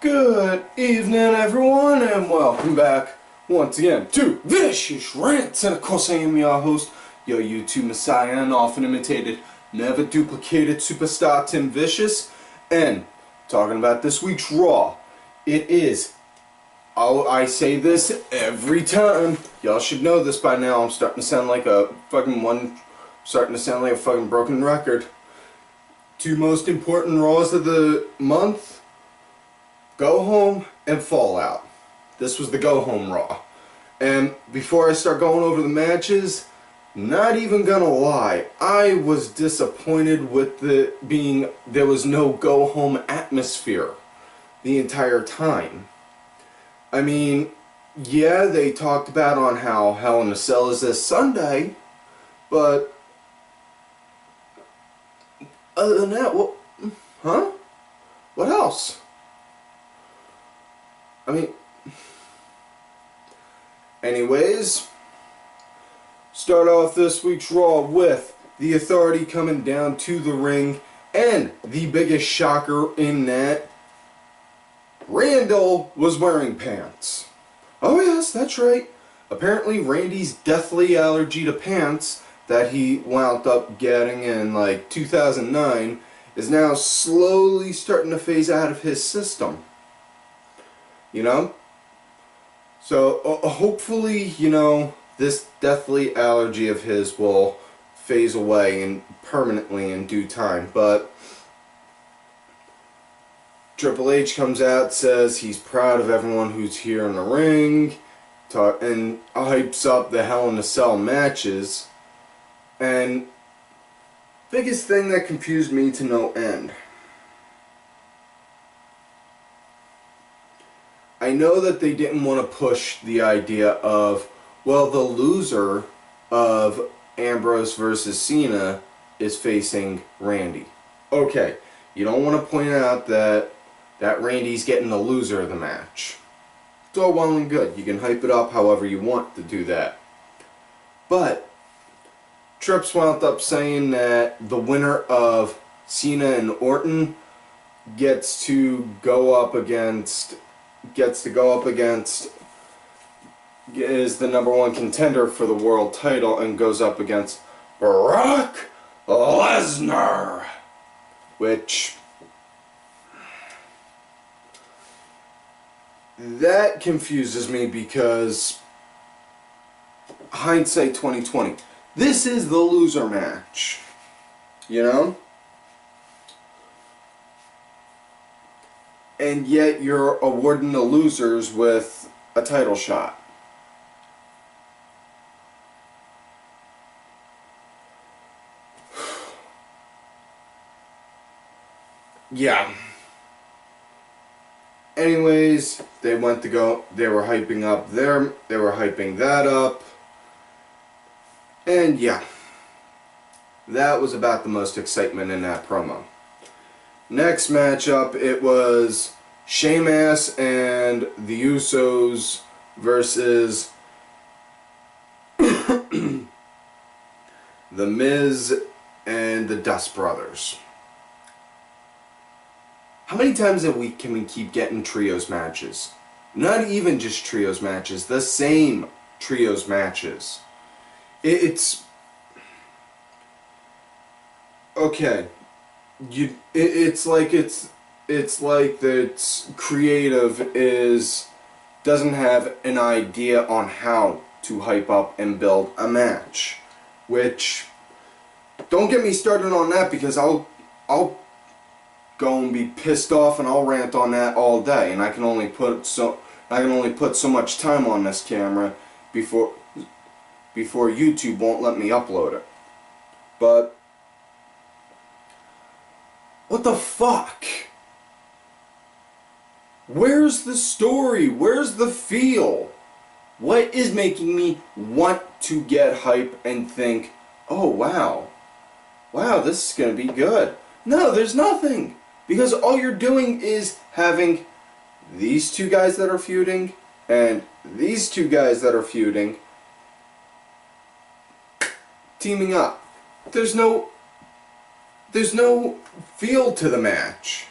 Good evening, everyone, and welcome back once again to Vicious Rants. And of course, I am your host, your YouTube messiah, and often imitated, never duplicated superstar Tim Vicious. And talking about this week's Raw, it is. I say this every time. Y'all should know this by now. I'm starting to sound like a fucking broken record. Two most important Raws of the month. Go Home and Fallout. This was the Go Home Raw. And before I start going over the matches, not even gonna lie, I was disappointed with there was no Go Home atmosphere the entire time. I mean, yeah, they talked about on how Hell in a Cell is this Sunday, but other than that, what else? I mean, anyways, start off this week's Raw with the Authority coming down to the ring, and the biggest shocker in that, Randall was wearing pants. Oh yes, that's right. Apparently Randy's deathly allergy to pants that he wound up getting in like 2009 is now slowly starting to phase out of his system. You know? So, hopefully, this deathly allergy of his will phase away and permanently in due time. But Triple H comes out, says he's proud of everyone who's here in the ring, and hypes up the Hell in a Cell matches. And biggest thing that confused me to no end. I know that they didn't want to push the idea of, well, the loser of Ambrose versus Cena is facing Randy. Okay, you don't want to point out that Randy's getting the loser of the match. It's all well and good. You can hype it up however you want to do that. But Trips wound up saying that the winner of Cena and Orton gets to go up against is the #1 contender for the world title and goes up against Brock Lesnar, which that confuses me because hindsight 2020. This is the loser match, you know? And yet you're awarding the losers with a title shot. Yeah. Anyways, they were hyping that up. And yeah. That was about the most excitement in that promo. Next matchup, it was Sheamus and the Usos versus The Miz and the Dust Brothers. How many times a week can we keep getting trios matches? Not even just trios matches, the same trios matches. It's okay. It's like the creative doesn't have an idea on how to hype up and build a match, which don't get me started on that because I'll go and be pissed off and I'll rant on that all day, and I can only put so much time on this camera before YouTube won't let me upload it. But what the fuck? Where's the story? Where's the feel? What is making me want to get hype and think, oh wow, this is gonna be good? No, there's nothing. Because all you're doing is having these two guys that are feuding and these two guys that are feuding teaming up. There's no feel to the match.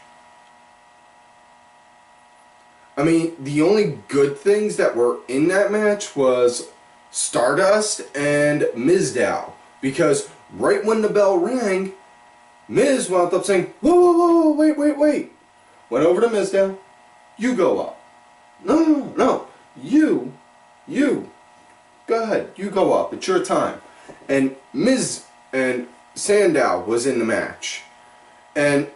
I mean, the only good things that were in that match was Stardust and Mizdow. Because right when the bell rang, Miz wound up saying, whoa, whoa, whoa, whoa, wait, wait, wait. Went over to Mizdow. You go up. No, no, no, no. You. Go ahead. You go up. It's your time. And Miz and Sandow was in the match. And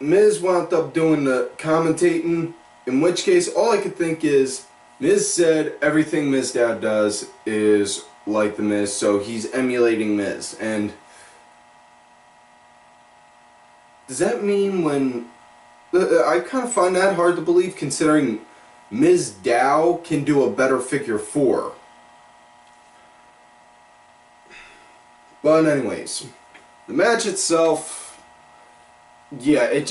Miz wound up doing the commentating, in which case all I could think is Miz said everything Mizdow does is like the Miz, so he's emulating Miz. And does that mean when... I kind of find that hard to believe considering Mizdow can do a better figure 4. But anyways, the match itself, yeah, it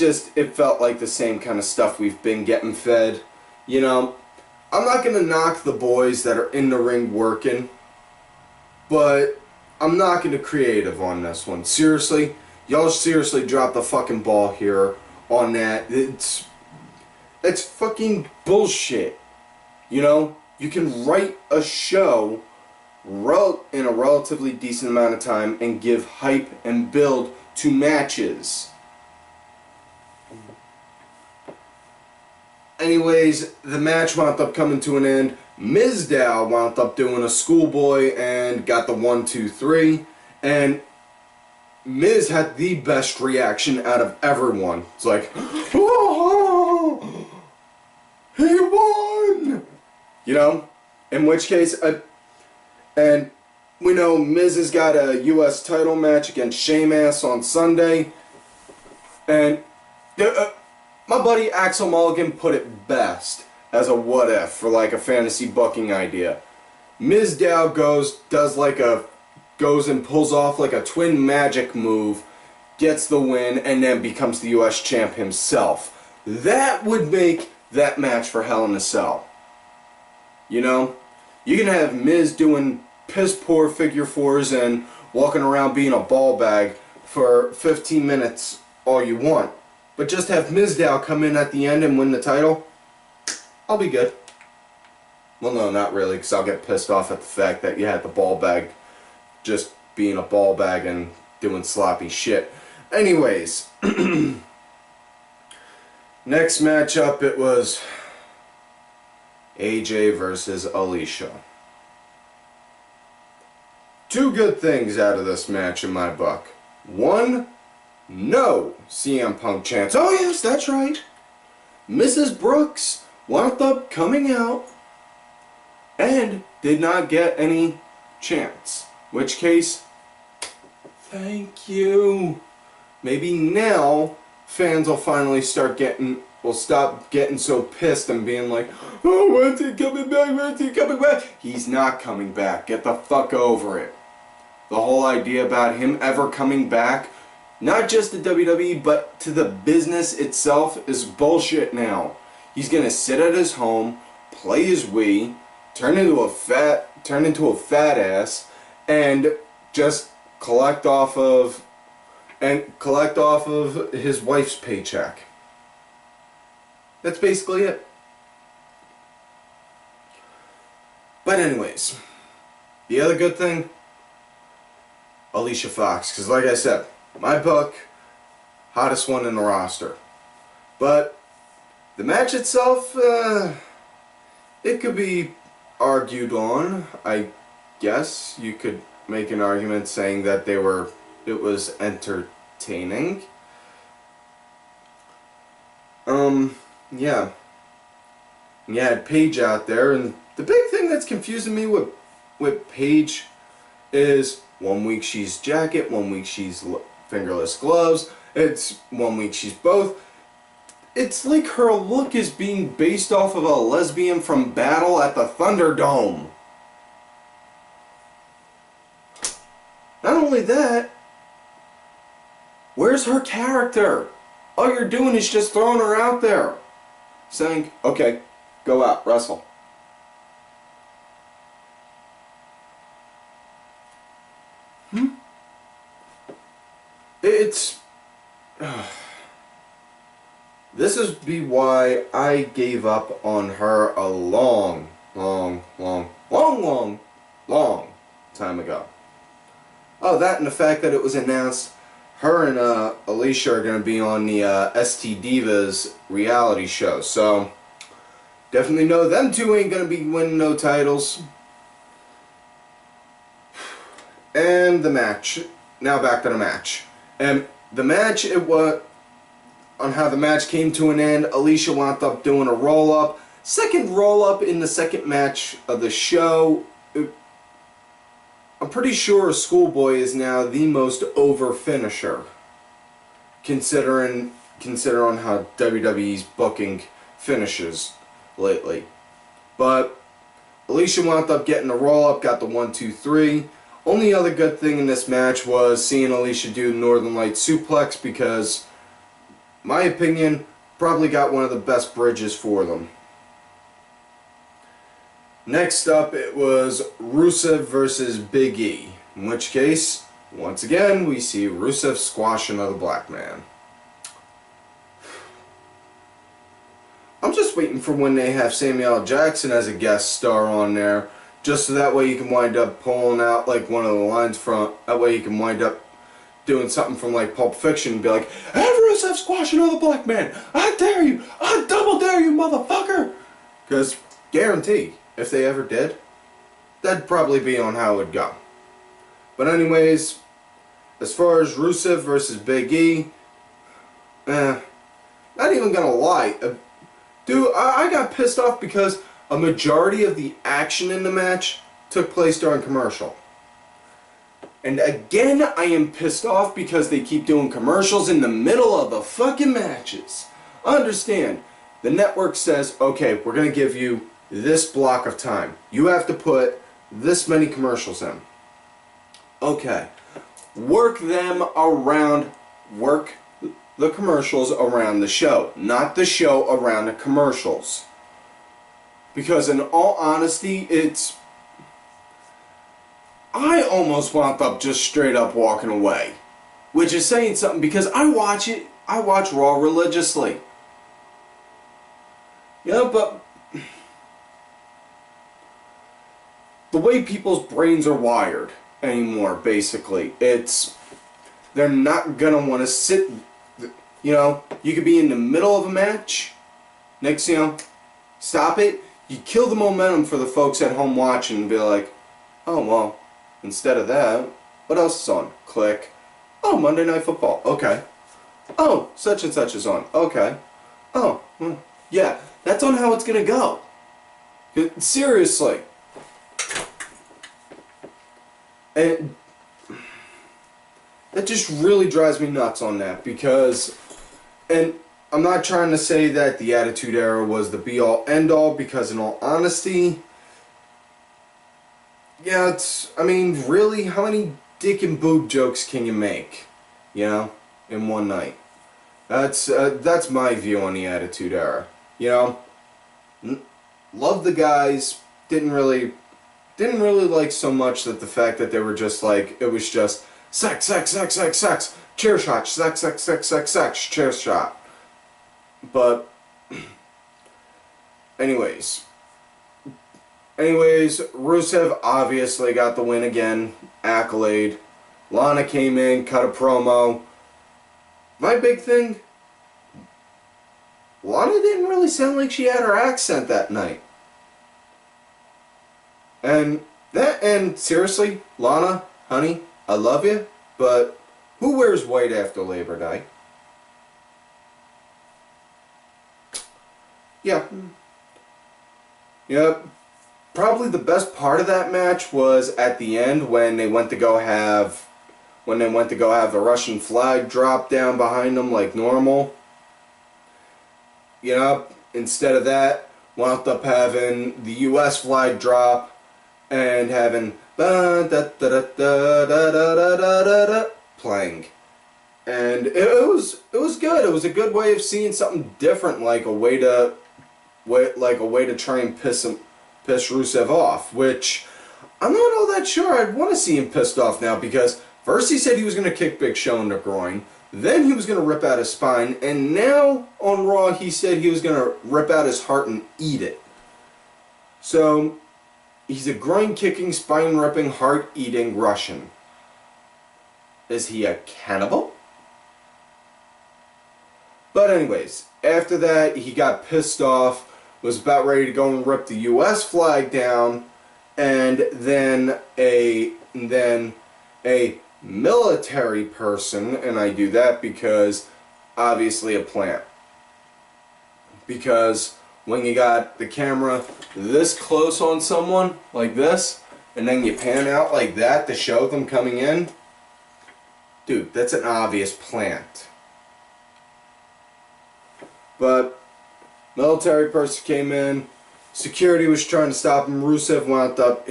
felt like the same kind of stuff we've been getting fed. You know, I'm not going to knock the boys that are in the ring working, but I'm not going to creative on this one. Seriously, y'all seriously dropped the fucking ball here on that. It's fucking bullshit. You know, you can write a show in a relatively decent amount of time and give hype and build to matches. Anyways, the match wound up coming to an end. Mizdow wound up doing a schoolboy and got the 1, 2, 3. And Miz had the best reaction out of everyone. It's like, oh, he won! You know? In which case, and we know Miz has got a U.S. title match against Sheamus on Sunday. And my buddy Axel Mulligan put it best as a what if for like a fantasy booking idea. Mizdow goes and pulls off like a twin magic move, gets the win, and then becomes the U.S. champ himself. That would make that match for Hell in a Cell. You know? You can have Miz doing piss poor figure 4s and walking around being a ball bag for 15 minutes all you want. But just have Mizdow come in at the end and win the title, I'll be good. Well, no, not really, because I'll get pissed off at the fact that you had the ball bag just being a ball bag and doing sloppy shit. Anyways, next matchup, it was AJ versus Alicia. Two good things out of this match in my book. One, no CM Punk chance. Oh yes, that's right. Mrs. Brooks wound up coming out and did not get any chance. Which case, thank you. Maybe now fans will finally stop getting so pissed and being like, oh, when's he coming back? When's he coming back? He's not coming back. Get the fuck over it. The whole idea about him ever coming back, not just to WWE, but to the business itself, is bullshit now. He's gonna sit at his home, play his Wii, turn into a fat ass, and just collect off of his wife's paycheck. That's basically it. But anyways, the other good thing, Alicia Fox, because like I said, my book, hottest one in the roster. But the match itself, it could be argued on. I guess you could make an argument saying that it was entertaining. Yeah. You had Paige out there, and the big thing that's confusing me with Paige is 1 week she's jacket, 1 week she's fingerless gloves, it's 1 week she's both. It's like her look is being based off of a lesbian from Battle at the Thunderdome. Not only that, where's her character? All you're doing is just throwing her out there, saying, okay, go out, wrestle. It's... This is be why I gave up on her a long time ago. Oh, that and the fact that it was announced her and Alicia are going to be on the ST Divas reality show. So, definitely know them two ain't going to be winning no titles. And the match. Now back to the match. And the match, it was... On how the match came to an end, Alicia wound up doing a roll-up. Second roll-up in the second match of the show. I'm pretty sure Schoolboy is now the most over finisher, considering how WWE's booking finishes lately. But Alicia wound up getting the roll-up, got the 1-2-3. Only other good thing in this match was seeing Alicia do the Northern Light suplex because, my opinion, probably got one of the best bridges for them. Next up, it was Rusev versus Big E. In which case, once again, we see Rusev squash another black man. I'm just waiting for when they have Samuel L. Jackson as a guest star on there, just so that way you can wind up pulling out like one of the lines from, that way you can wind up doing something from like Pulp Fiction and be like, "Have Rusev squash another black man! I dare you! I double dare you, motherfucker!" Because, guarantee, if they ever did, that'd probably be on how it would go. But anyways, as far as Rusev versus Big E, not even gonna lie, dude, I got pissed off because a majority of the action in the match took place during commercial. And again, I am pissed off because they keep doing commercials in the middle of the fucking matches. Understand, the network says, okay, we're going to give you this block of time. You have to put this many commercials in. Okay. Work them around, work the commercials around the show, not the show around the commercials. Because in all honesty, I almost wound up just straight up walking away. Which is saying something because I watch Raw religiously. Yeah, but the way people's brains are wired anymore, basically, they're not gonna want to sit, you know, you could be in the middle of a match, next, you know, stop it, you kill the momentum for the folks at home watching and be like, oh, well, instead of that, what else is on? Click. Oh, Monday Night Football. Okay. Oh, such and such is on. Okay. Oh, yeah, that's on how it's gonna go. Seriously. And that just really drives me nuts on that because, and I'm not trying to say that the Attitude Era was the be-all, end-all, because in all honesty, yeah, I mean, really, how many dick and boob jokes can you make, you know, in one night? That's my view on the Attitude Era, you know. Love the guys, didn't really like so much that the fact that they were just like, it was just sex, sex, sex, sex, sex, chair shot, sex, sex, sex, sex, sex, chair shot. But, anyways, Rusev obviously got the win again, accolade. Lana came in, cut a promo. My big thing, Lana didn't really sound like she had her accent that night. And seriously, Lana, honey, I love you, but who wears white after Labor Day? Yeah. Yeah. Probably the best part of that match was at the end when they went to go have the Russian flag drop down behind them like normal. You know, instead of that, wound up having the US flag drop and having playing. And it was good. It was a good way of seeing something different, like a way to try and piss Rusev off, which I'm not all that sure I'd want to see him pissed off now, because first he said he was going to kick Big Show in the groin, Then he was going to rip out his spine, and now on Raw he said he was going to rip out his heart and eat it. So he's a groin-kicking, spine-ripping, heart-eating Russian. Is he a cannibal? But anyways, after that he got pissed off, was about ready to go and rip the US flag down, and then a military person, and I do that because obviously a plant. Because when you got the camera this close on someone, like this, and then you pan out like that to show them coming in, dude, that's an obvious plant. But military person came in, security was trying to stop him, Rusev wound up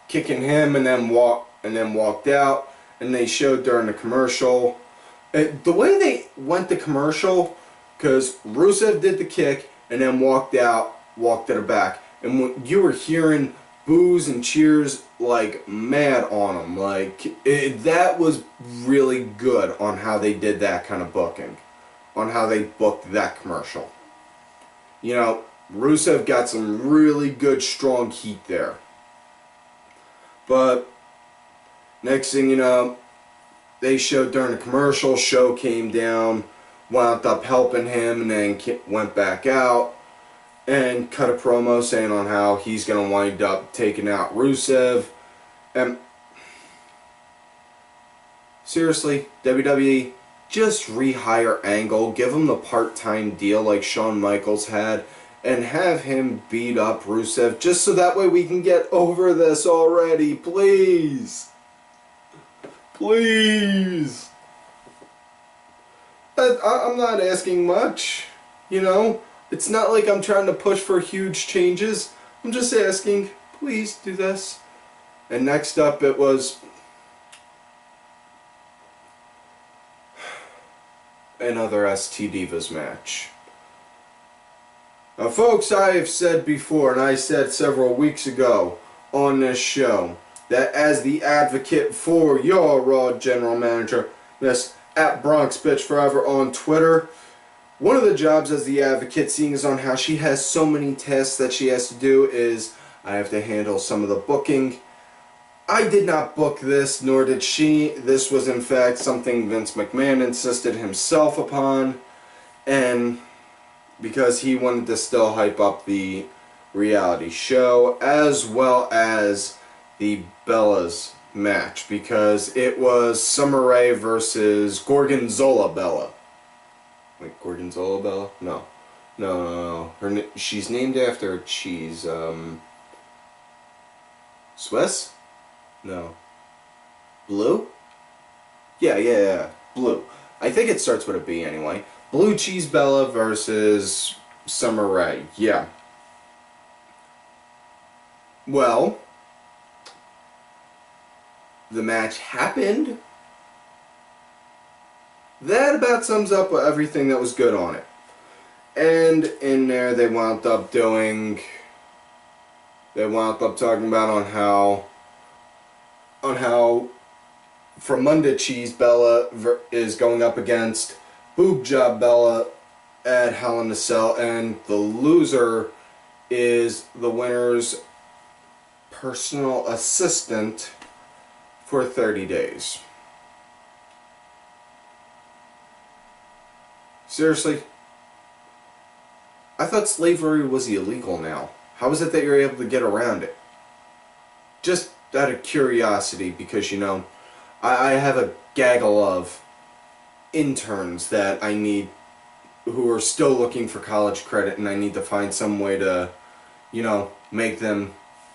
kicking him and then walked out. And they showed during the commercial, the way they went the commercial, because Rusev did the kick and then walked to the back, and when you were hearing boos and cheers like mad on him, like that was really good on how they did that kind of booking, on how they booked that commercial. You know, Rusev got some really good strong heat there. But next thing you know, they showed during the commercial, Show came down, wound up helping him, and then went back out and cut a promo saying on how he's going to wind up taking out Rusev. And seriously, WWE, just rehire Angle, give him the part-time deal like Shawn Michaels had, and have him beat up Rusev just so that way we can get over this already, please. Please. I'm not asking much, you know. It's not like I'm trying to push for huge changes. I'm just asking, please do this. And next up it was another ST Divas match. Now folks, I have said before, and I said several weeks ago on this show, that as the advocate for your Raw General Manager, Miss at Bronx Bitch Forever on Twitter, one of the jobs as the advocate, seeing as on how she has so many tasks that she has to do, is I have to handle some of the booking. I did not book this, nor did she. This was in fact something Vince McMahon insisted himself upon, and because he wanted to still hype up the reality show as well as the Bellas match, because it was Summer Rae versus Gorgonzola Bella. Wait, Gorgonzola Bella? No. She's named after a cheese. Swiss? No. Blue? Yeah. Blue. I think it starts with a B anyway. Blue Cheese Bella versus Summer Rae. Yeah. Well, the match happened. That about sums up everything that was good on it. And in there they wound up talking about on how Fromunda Cheese Bella is going up against Boob Job Bella at Hell in a Cell, and the loser is the winner's personal assistant for 30 days. Seriously? I thought slavery was illegal now. How is it that you're able to get around it? Just out of curiosity, because, you know, I have a gaggle of interns that I need who are still looking for college credit, and I need to find some way to, you know, make them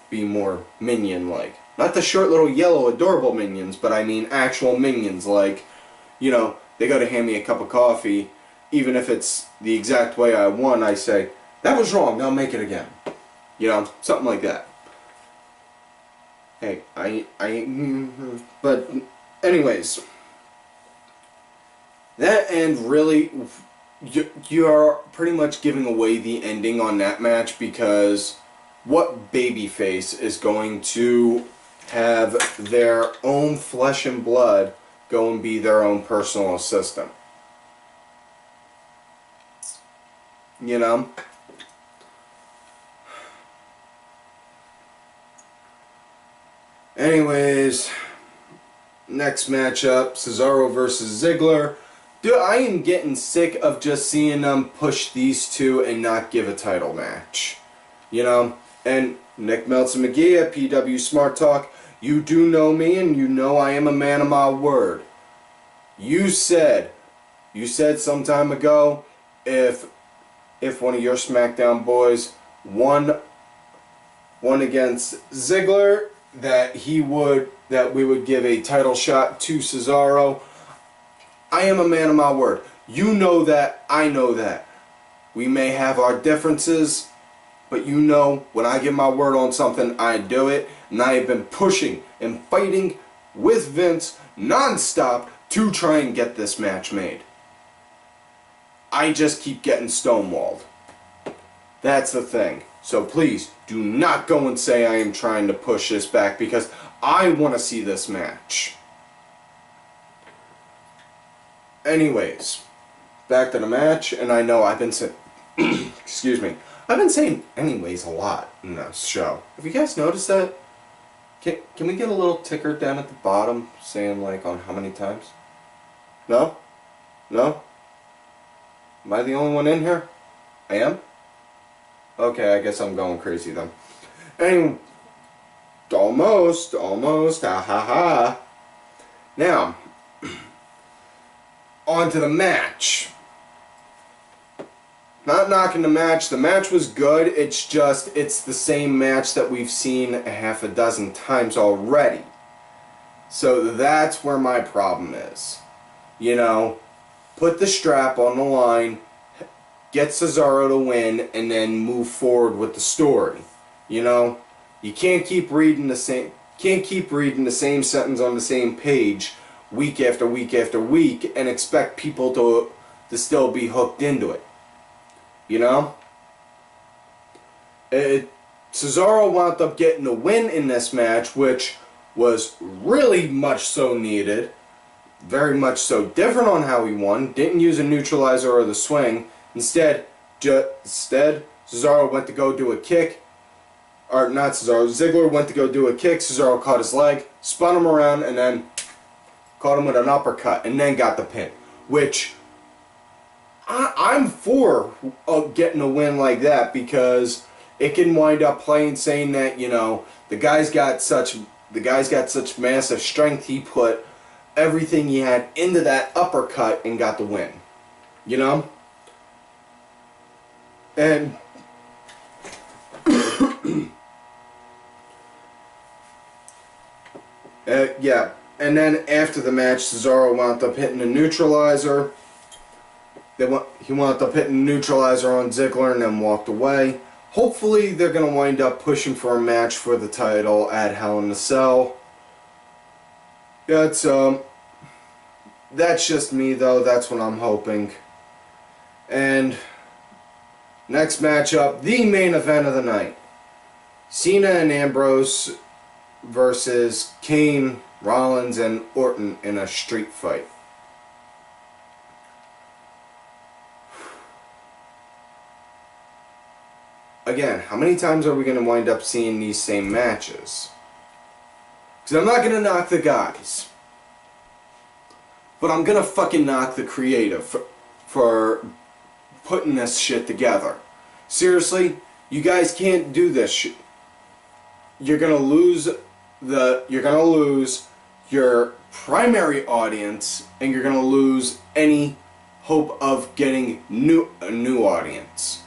be more minion-like. Not the short little yellow adorable minions, but I mean actual minions, like, you know, they go to hand me a cup of coffee, even if it's the exact way I want, I say, that was wrong, now make it again. You know, something like that. Hey, but anyways, that end really, you're pretty much giving away the ending on that match, because what babyface is going to have their own flesh and blood go and be their own personal assistant. You know? Anyways, next matchup, Cesaro versus Ziggler. Dude, I am getting sick of just seeing them push these two and not give a title match. You know? And Nick Meltzer McGee at PW Smart Talk, you do know me and you know I am a man of my word. You said some time ago, if one of your SmackDown boys won against Ziggler, that we would give a title shot to Cesaro. I am a man of my word. You know that, I know that. We may have our differences, but you know when I give my word on something, I do it. And I have been pushing and fighting with Vince non-stop to try and get this match made. I just keep getting stonewalled. That's the thing. So please, do not go and say I am trying to push this back, because I want to see this match. Anyways, back to the match, and I know I've been saying, excuse me, I've been saying anyways a lot in this show. Have you guys noticed that? Can we get a little ticker down at the bottom saying like on how many times? No? No? Am I the only one in here? I am? Okay, I guess I'm going crazy then. And almost, ha ha ha. Now, on to the match. Not knocking the match. The match was good. It's the same match that we've seen a half a dozen times already. So that's where my problem is. You know, put the strap on the line, get Cesaro to win, and then move forward with the story. You know, you can't keep reading the same sentence on the same page week after week after week and expect people to still be hooked into it. You know? Cesaro wound up getting the win in this match, which was really much so needed. Very much so different on how he won. Didn't use a neutralizer or the swing. Instead, Cesaro went to go do a kick. Or not Cesaro, Ziggler went to go do a kick. Cesaro caught his leg, spun him around, and then caught him with an uppercut, and then got the pin. Which I'm for getting a win like that, because it can wind up playing saying that, you know, the guy's got such massive strength, he put everything he had into that uppercut and got the win. You know? And yeah, and then after the match, Cesaro wound up hitting a neutralizer. He wound up hitting a neutralizer on Ziggler and then walked away. Hopefully, they're going to wind up pushing for a match for the title at Hell in a Cell. That's just me, though. That's what I'm hoping. And next matchup, the main event of the night. Cena and Ambrose versus Kane, Rollins, and Orton in a street fight. Again, how many times are we going to wind up seeing these same matches? Because I'm not going to knock the guys. But I'm going to fucking knock the creative for putting this shit together. Seriously, you guys can't do this shit. You're going to lose your primary audience, and you're going to lose any hope of getting a new audience.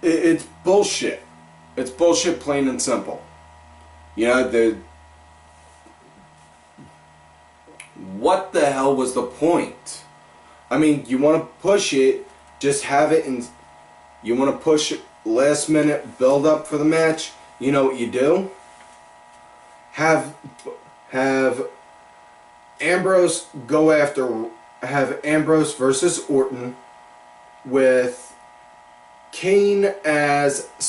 It's bullshit. It's bullshit, plain and simple. You know, what the hell was the point? I mean, you want to push it, just have it, and you want to push it last minute build up for the match. You know what you do? Have Ambrose have Ambrose versus Orton with Kane as the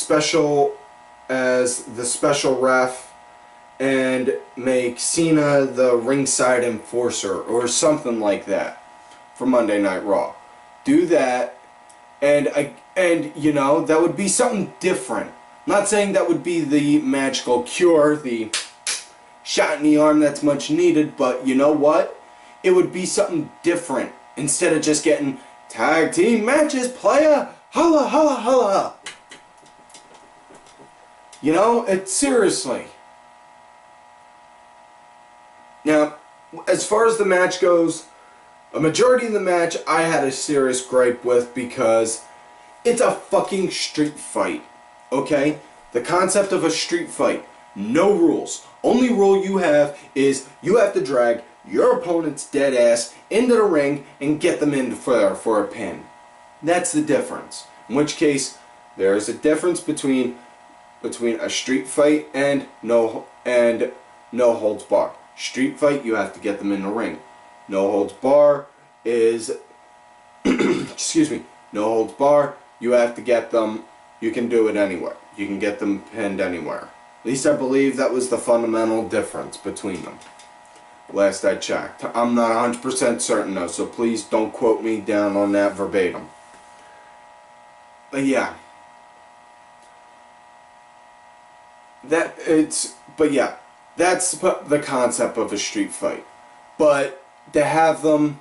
special ref, and make Cena the ringside enforcer or something like that for Monday Night Raw. Do that, and you know, that would be something different. I'm not saying that would be the magical cure, the shot in the arm that's much needed, but you know what? It would be something different instead of just getting tag team matches, playa, holla, holla, holla. You know, it's seriously. Now, as far as the match goes, a majority of the match I had a serious gripe with because it's a fucking street fight, okay? The concept of a street fight, no rules. Only rule you have is you have to drag your opponent's dead ass into the ring and get them in for a pin. That's the difference. In which case, there is a difference between a street fight and no holds bar. Street fight, you have to get them in the ring. No holds bar is excuse me. No holds bar, you have to get them. You can do it anywhere. You can get them pinned anywhere. At least I believe that was the fundamental difference between them. Last I checked. I'm not 100% certain though, so please don't quote me down on that verbatim. But yeah. That's the concept of a street fight. But to have them,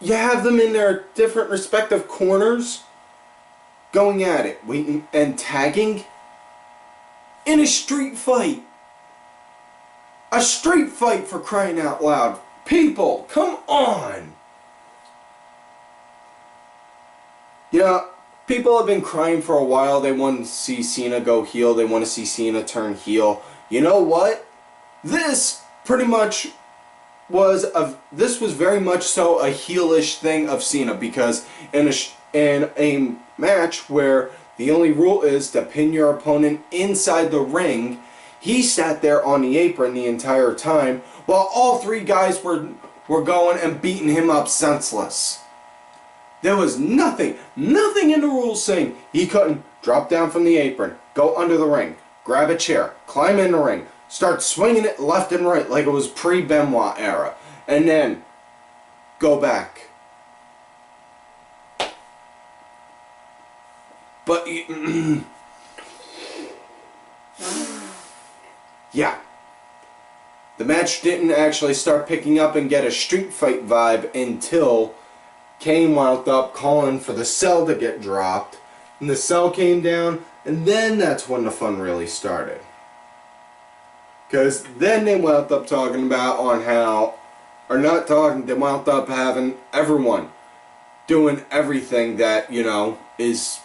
you have them in their different respective corners, going at it, waiting and tagging in a street fight. A street fight, for crying out loud. People, come on. Yeah, people have been crying for a while. They want to see Cena go heel. They want to see Cena turn heel. You know what? This pretty much was very much so a heelish thing of Cena, because in a match where the only rule is to pin your opponent inside the ring, he sat there on the apron the entire time while all three guys were going and beating him up senseless. There was nothing in the rules saying he couldn't drop down from the apron, go under the ring, grab a chair, climb in the ring, start swinging it left and right like it was pre-Benoit era, and then go back. But yeah, the match didn't actually start picking up and get a street fight vibe until Kane wound up calling for the cell to get dropped, and the cell came down, and then that's when the fun really started. Because then they wound up talking about they wound up having everyone doing everything that, you know, is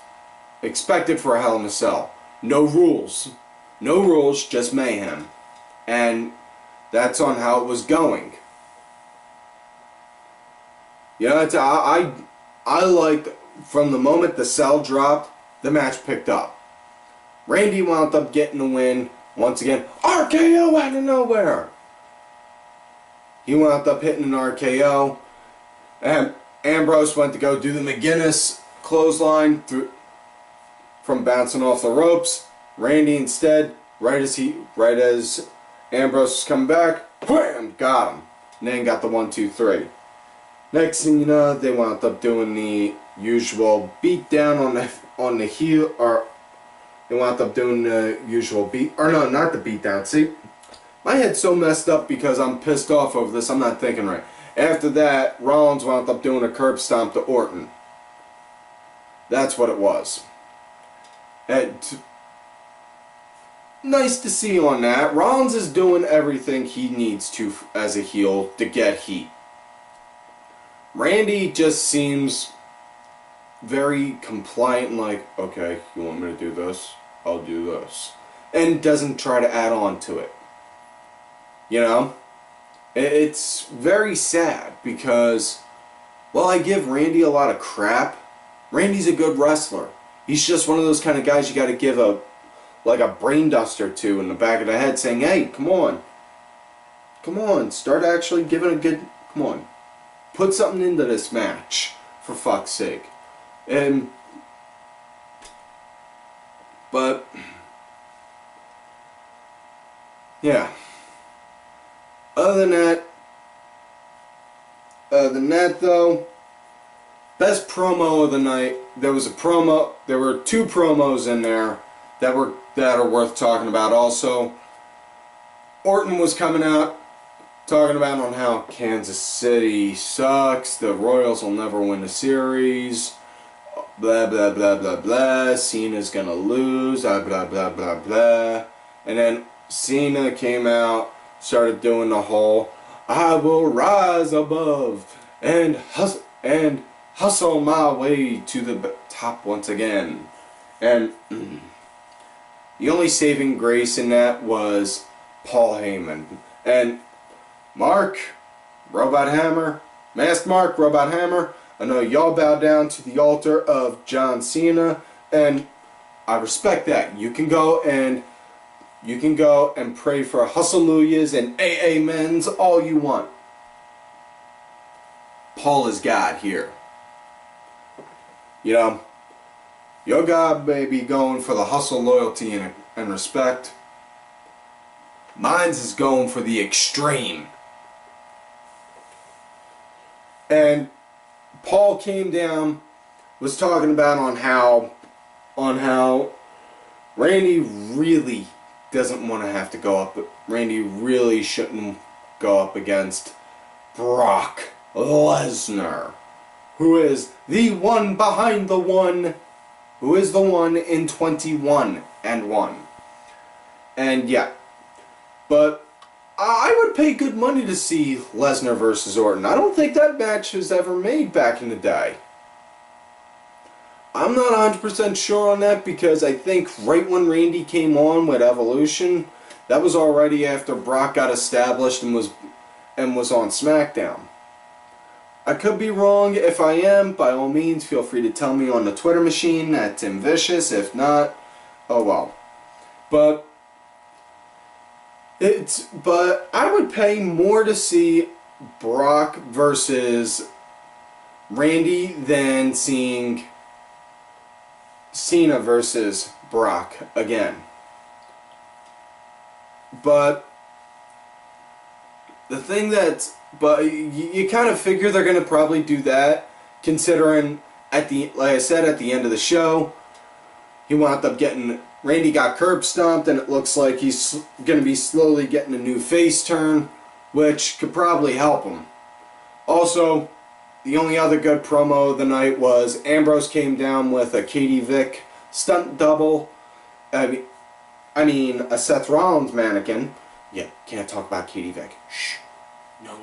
expected for a Hell in a Cell. No rules. No rules, just mayhem. And that's on how it was going. You know, I liked, from the moment the cell dropped, the match picked up. Randy wound up getting the win. Once again, RKO out of nowhere. He wound up hitting an RKO. And Ambrose went to go do the McGuinness clothesline from bouncing off the ropes. Randy instead, right as Ambrose was coming back, wham, got him. And then got the 1, 2, 3. Next thing you know, they wound up doing the usual beatdown on the heel, or they wound up doing the usual not the beatdown. See, my head's so messed up because I'm pissed off over this. I'm not thinking right. After that, Rollins wound up doing a curb stomp to Orton. That's what it was. And nice to see on that. Rollins is doing everything he needs to as a heel to get heat. Randy just seems very compliant and like, okay, you want me to do this? I'll do this. And doesn't try to add on to it. You know? It's very sad because, while I give Randy a lot of crap, Randy's a good wrestler. He's just one of those kind of guys you got to give a brain duster to in the back of the head saying, hey, come on. Come on, start actually giving a good, come on. Put something into this match, for fuck's sake. But yeah. Other than that though, best promo of the night. There were two promos in there that are worth talking about. Also, Orton was coming out talking about on how Kansas City sucks, the Royals will never win the series, blah blah blah blah blah, Cena's gonna lose, blah blah blah blah blah. And then Cena came out, started doing the whole I will rise above and hustle my way to the top once again. And the only saving grace in that was Paul Heyman. And Mark, Robot Hammer, Masked Mark, Robot Hammer, I know y'all bow down to the altar of John Cena, and I respect that. You can go and pray for hallelujahs and amens all you want. Paul is God here. You know, your God may be going for the hustle, loyalty, and respect. Mine's is going for the extreme. And Paul came down, was talking about on how Randy really doesn't want to have to go up. Randy really shouldn't go up against Brock Lesnar, who is the one behind the one, who is the one in 21-1. And yeah, but I would pay good money to see Lesnar versus Orton. I don't think that match was ever made back in the day. I'm not 100% sure on that because I think right when Randy came on with Evolution, that was already after Brock got established and was on SmackDown. I could be wrong. If I am, by all means, feel free to tell me on the Twitter machine at Tim Vicious. If not, oh well. But I would pay more to see Brock versus Randy than seeing Cena versus Brock again. But the thing you kind of figure they're going to probably do that, considering like I said at the end of the show, Randy got curb stomped, and it looks like he's going to be slowly getting a new face turn, which could probably help him. Also, the only other good promo of the night was Ambrose came down with a Katie Vick stunt double. I mean, a Seth Rollins mannequin. Yeah, can't talk about Katie Vick. Shh. No.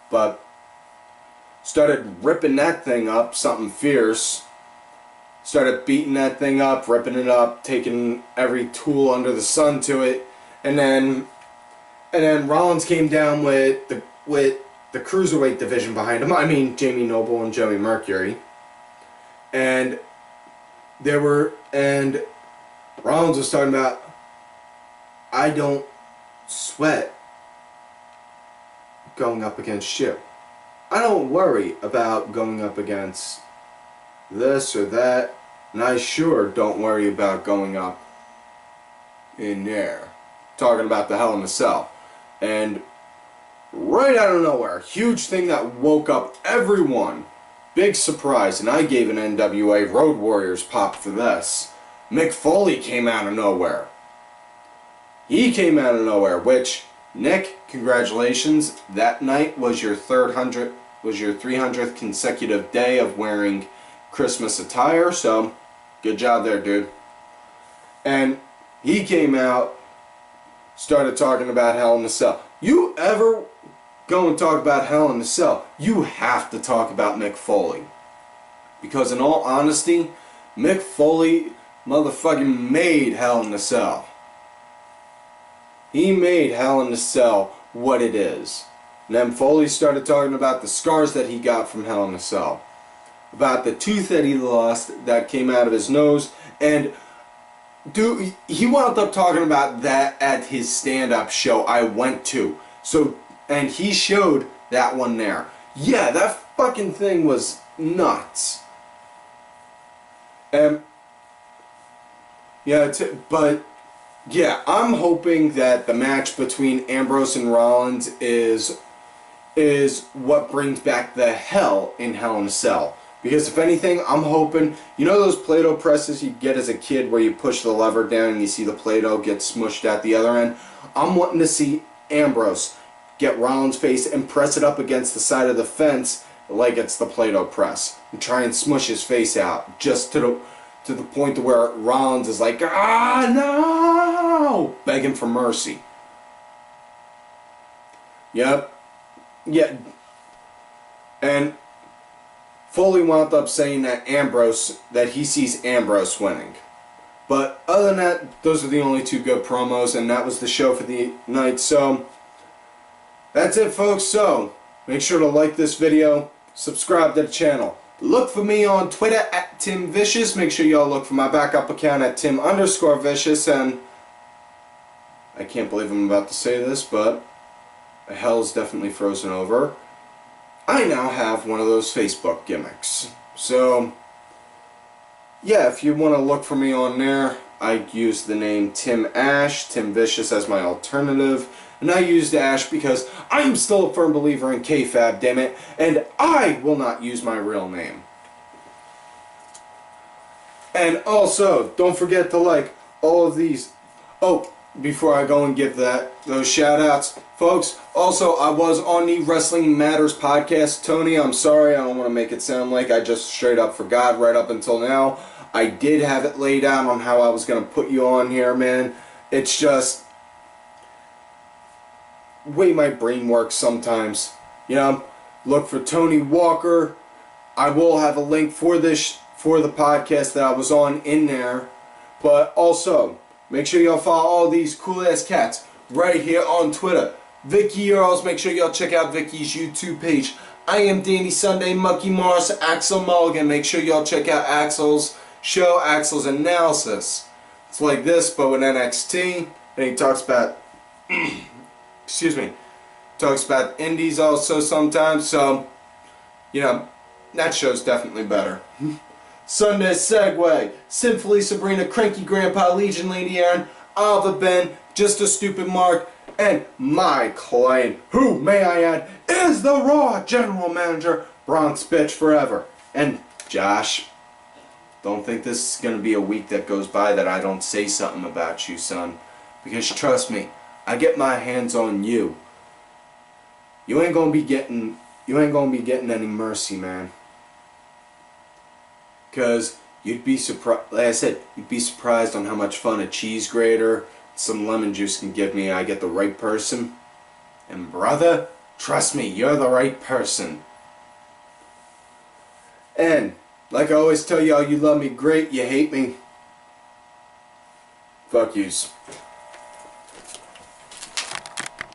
But started ripping that thing up, something fierce. Started beating that thing up, ripping it up, taking every tool under the sun to it, and then Rollins came down with the cruiserweight division behind him. I mean, Jamie Noble and Joey Mercury, and Rollins was talking about, I don't sweat going up against you. I don't worry about going up against this or that, and I sure don't worry about going up in there. Talking about the Hell in a Cell. And right out of nowhere, huge thing that woke up everyone. Big surprise, and I gave an NWA Road Warriors pop for this. Mick Foley came out of nowhere. He came out of nowhere, which, Nick, congratulations. That night was your 300th consecutive day of wearing Christmas attire, so good job there, dude. And he came out, started talking about Hell in a Cell. You ever go and talk about Hell in a Cell, you have to talk about Mick Foley. Because in all honesty, Mick Foley motherfucking made Hell in a Cell. He made Hell in a Cell what it is. And then Foley started talking about the scars that he got from Hell in a Cell. About the tooth that he lost that came out of his nose, and dude, he wound up talking about that at his stand-up show I went to. So, and he showed that one there. Yeah, that fucking thing was nuts. Yeah, but Yeah, I'm hoping that the match between Ambrose and Rollins is what brings back the hell in Hell in a Cell. Because if anything, I'm hoping, you know those Play-Doh presses you get as a kid where you push the lever down and you see the Play-Doh get smushed at the other end? I'm wanting to see Ambrose get Rollins' face and press it up against the side of the fence like it's the Play-Doh press. And try and smush his face out just to the point to where Rollins is like, ah, no! Begging for mercy. Yep. Yeah. And Foley wound up saying that he sees Ambrose winning. But other than that, those are the only two good promos, and that was the show for the night. So, that's it, folks. So, make sure to like this video, subscribe to the channel. Look for me on Twitter at Tim Vicious. Make sure y'all look for my backup account at Tim_Vicious. And I can't believe I'm about to say this, but hell's definitely frozen over. I now have one of those Facebook gimmicks. So, yeah, if you want to look for me on there, I use the name Tim Ash, Tim Vicious as my alternative. And I used Ash because I am still a firm believer in kayfabe, dammit, and I will not use my real name. And also, don't forget to like all of these. Oh, before I go and give those shout outs, folks, also I was on the Wrestling Matters podcast. Tony, I'm sorry, I don't want to make it sound like I just straight up forgot right up until now. I did have it laid out on how I was going to put you on here, man. It's just way my brain works sometimes. You know, look for Tony Walker. I will have a link for the podcast that I was on in there. But also, make sure y'all follow all these cool ass cats right here on Twitter. Vicky Earls, make sure y'all check out Vicky's YouTube page. I am Danny Sunday, Monkey Mars, Axel Mulligan. Make sure y'all check out Axel's show, Axel's Analysis. It's like this, but with NXT. And he talks about, excuse me, talks about indies also sometimes. So, you know, that show's definitely better. Sunday Segway, Sinfully Sabrina, Cranky Grandpa, Legion Lady Aaron, Alva Ben, Just a Stupid Mark, and my client, who, may I add, is the Raw General Manager, Bronx Bitch Forever. And Josh, don't think this is going to be a week that goes by that I don't say something about you, son. Because trust me, I get my hands on you. You ain't gonna be getting any mercy, man. Cause you'd be surprised. Like I said, you'd be surprised on how much fun a cheese grater, some lemon juice can give me. I get the right person, and brother, trust me, you're the right person. And like I always tell y'all, you love me great, you hate me, fuck yous.